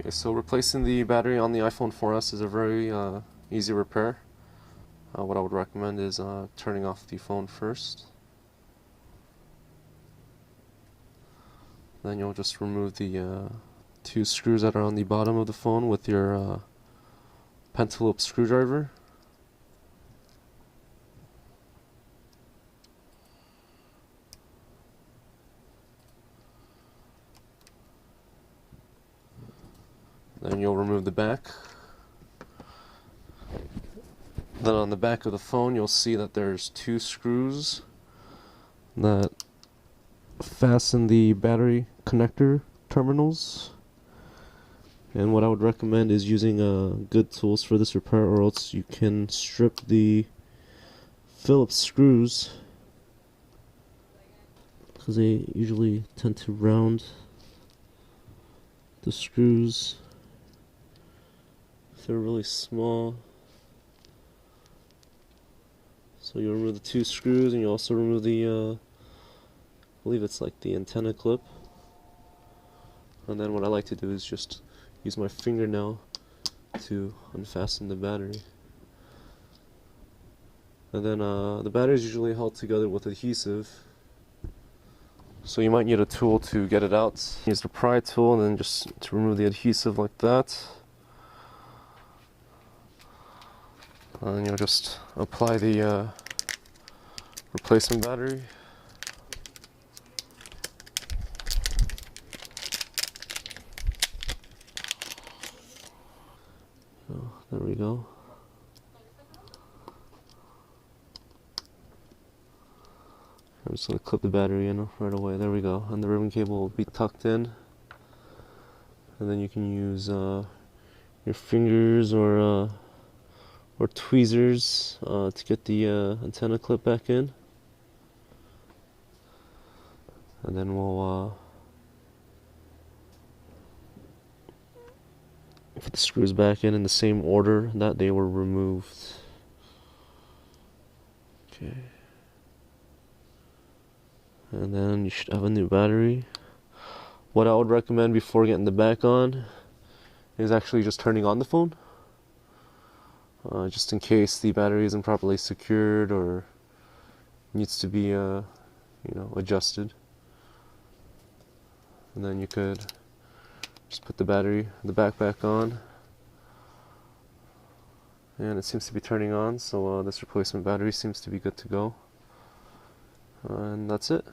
Okay, so replacing the battery on the iPhone 4S is a very easy repair. What I would recommend is turning off the phone first. Then you'll just remove the two screws that are on the bottom of the phone with your pentalobe screwdriver. Then you'll remove the back. Then on the back of the phone you'll see that there's two screws that fasten the battery connector terminals. And what I would recommend is using good tools for this repair, or else you can strip the Phillips screws, because they usually tend to round the screws if they're really small. So you remove the two screws, and you also remove the I believe it's like the antenna clip. And then what I like to do is just use my fingernail to unfasten the battery. And then the battery is usually held together with adhesive, so you might need a tool to get it out. Use the pry tool and then just to remove the adhesive like that. And you'll just apply the replacement battery. So there we go. I'm just going to clip the battery in right away. There we go. And the ribbon cable will be tucked in. And then you can use your fingers or tweezers to get the antenna clip back in. And then we'll put the screws back in the same order that they were removed. Okay. And then you should have a new battery. What I would recommend before getting the back on is actually just turning on the phone, just in case the battery isn't properly secured or needs to be adjusted. And then you could just put the back on, and it seems to be turning on, so this replacement battery seems to be good to go. And that's it.